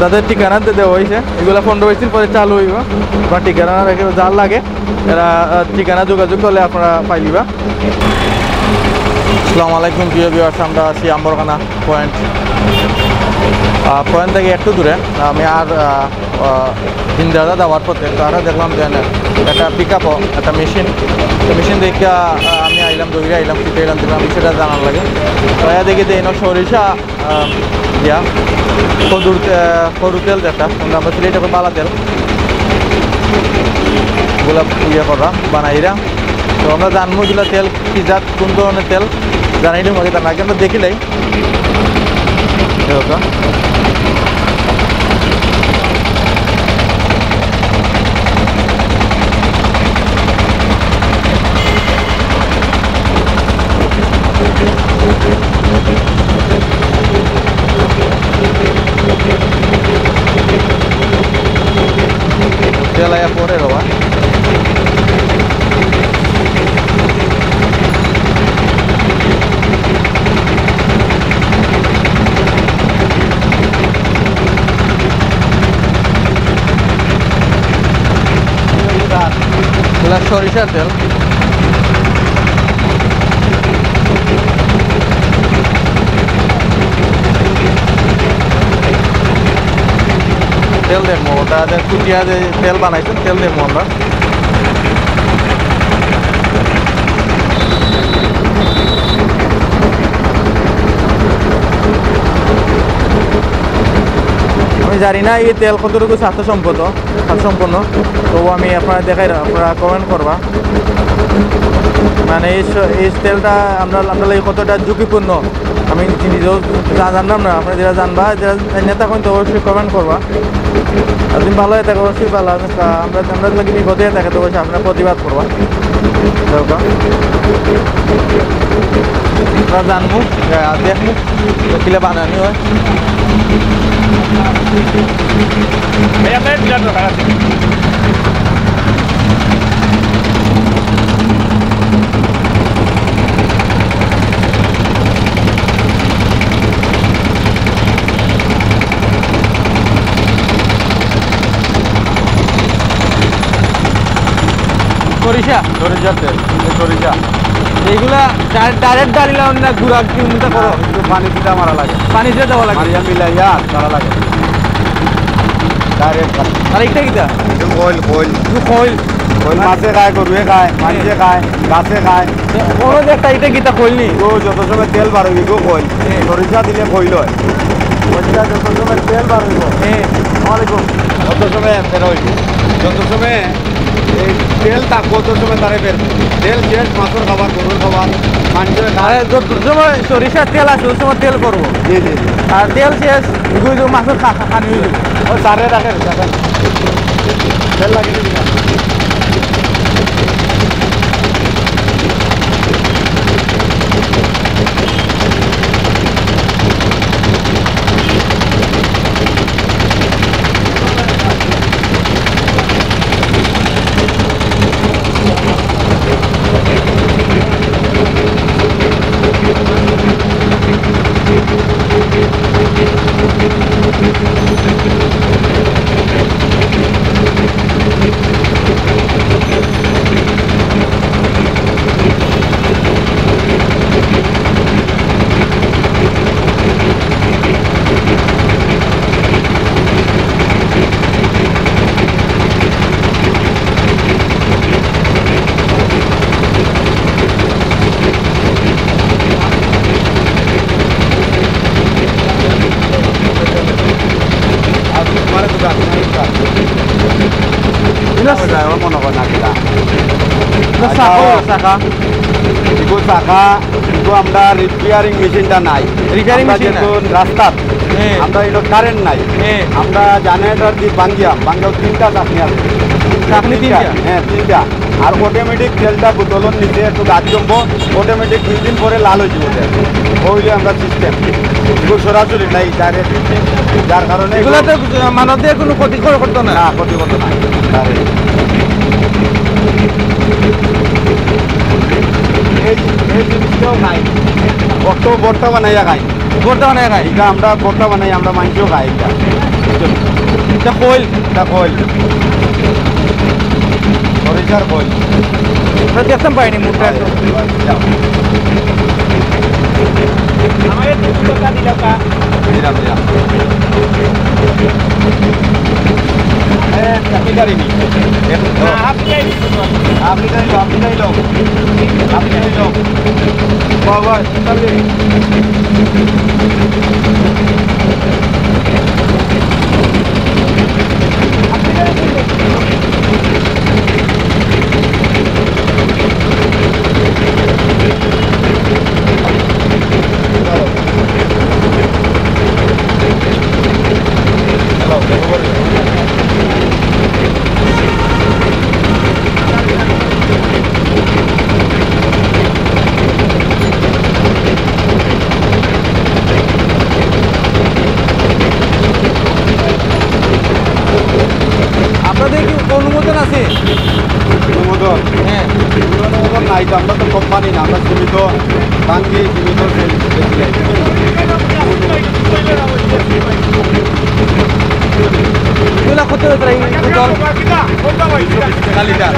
তাদের ঠিকানা দেওয়া হয়েছে, এগুলো 15-20 দিন পরে চালু হইব। বা ঠিকানা রেখে যার লাগে এরা ঠিকানা যোগাযোগ করলে আপনারা পাইলিবা। আসসালামু আলাইকুম প্রিয় ভিউয়ার্স, আমরা আছি আম্বরখানা পয়েন্ট থেকে একটু দূরে। আমি আর জিন্দাদা দেওয়ার পথে তারা দেখলাম যে একটা পিক আপও একটা মেশিন দেখে আমি আইলাম, দৌড়ে আইলাম, শিখে এলাম, দেখলাম সেটা জানার লাগে। তো দেখি যে সরিষা ইয়া সরু তেল যেটা আমরা সিলেট এখন বালা তেল এগুলো ইয়ে করা বানাইরা। তো আমরা জানবো এগুলো তেল কি জাত, কোন ধরনের তেল জানাই দিম আগে, তার আগে আমরা দেখিলাই তেল আয়া পরে বাবা সরিষার তেল। তেল দেখবো ওটা কুটিয়া যে তেল বানাইছেন, তেল দেখবো আমরা। আমি জানি না এই তেল কতটুকু স্বাস্থ্যসম্পন্ন, তবু আমি আপনারা দেখাই, আপনারা কমেন্ট করবা। মানে এই তেলটা আমরা কতটা ঝুঁকিপূর্ণ আমি নিজেও জানলাম না, আপনারা যারা জানবা, যারা নেতা তো অবশ্যই কমেন্ট করবা। আর তুমি ভালো হয়ে থাকে অবশ্যই ভালো, আমরা তোমাকে বিপদে থাকে তো অবশ্যই আপনারা প্রতিবাদ করবা। আমরা জানবো দেখবো কিলে বানানি হয়। সরিষার তেল, সরিষা এইগুলা ডাইরেক্ট ডালিলা না গুড়া কিনতে করো, পানি দিতে মারা লাগে, পানি দিয়ে দেওয়া লাগে, মিলাইয়া মারা লাগে ডাইরেক্ট। আর এইটা কিটা কইল মাছে খায়, গরুয়ে খায়, মানুষে খায়, গাছে খায়, কোনো একটা এটা কিটা কইলনি গো। যত সময় তেল বার হইব গো কইল, সরিষা দিলে কইল হয়, যত সময় তেল বার হইব ওয়ালাইকুম, যত সময় বের হইব, যত সময় এই তেল কত সময় তারে বের তেল শেষ, মাছের খাবার, গরুর খাবার, মানুষের খায়। যত সময় সরিষার তেল আছে ওই সময় তেল করবো, জি জি, আর তেল শেষ মাছের খানি হয়ে যাবে। ও সারে রাখেন তেল লাগিয়ে দিবি না। মনে হয় না কিনা শাখা এগো শাখা এগো আমরা রিপেয়ারিং মেশিনটা নাই, রিপেয়ারিং মেশিন রাস্তাত আমরা এটা কারেন্ট নাই, আমরা জেনারেটর দিয়ে বাঙ্গিয়া তিনটা চাকনি আছে, চাকনি তিনটা, হ্যাঁ তিনটা। আর অটোমেটিক তেলটা বোতলের নিচে একটু গাছ জমবো, অটোমেটিক 2 দিন পরে লাল হয়ে যাবে, ওইলে আমরা সিস্টেম এগুলো সরাসরি নাই ডাইরেক্ট, যার কারণে এগুলো তো মানব দিয়ে কোনো ক্ষতি করতো না, ক্ষতি করতো না। এই জিনিসটাও খাই অত বর্তা বানাইয়া খাই ভর্তা বানায় খাই এটা আমরা বর্তা বানাই আমরা মাংসও খাই এটা এটা খোল এটা কইল সরিষার কইল আমরা দেখতাম পাইনি মুখটা একটু আমাকে দুটো টাকা দিলাম কা দিলাম দিলাম চাকরি গাড়িনি আপনি আপনি যাই লো আপনি যাই লো আপনি যাই লো বাবা চলে আপনাদের কি অনুমোদন আছে অনুমোদন হ্যাঁ অনুমোদন নাই তো আমরা তো কোম্পানি না আমরা সীমিত টাঙ্গি সীমিত দুই লাখ কত হয়েছে এই বোতল টাকা লিটার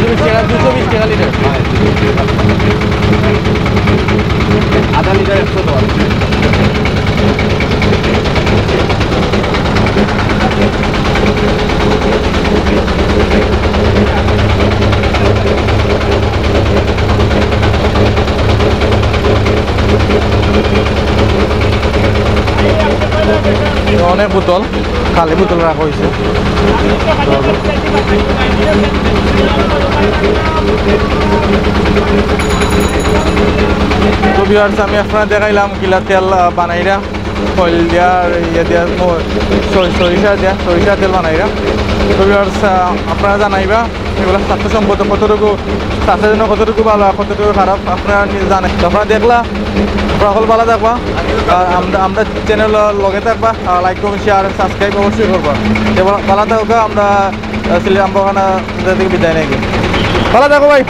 220 টাকা লিটার আধা লিটার 110 অনেক বোতল খালি বোতল রাখা হয়েছে তো ভিউয়ার্স আমি আপনারা দেখাইলাম কিলা তেল বানাইরা কয়েল দিয়া আর ইয়ে দিয়া সরিষা তেল বানাইরা তো ভিউয়ার্স আপনারা জানাইবা এগুলো স্বাস্থ্য সম্পদ কতটুকু স্বাস্থ্যের জন্য কতটুকু ভালো কতটুকু খারাপ আপনারা জানেন আপনারা দেখলা সকল ভালো থাকবা আর আমরা চ্যানেল লগে থাকবা লাইক কমেন্ট শেয়ার সাবস্ক্রাইব অবশ্যই করবা ভালো থাকবা আমরা সিলেট আমবাগানা থেকে বিদায় নাকি ভালো থাকো ভাই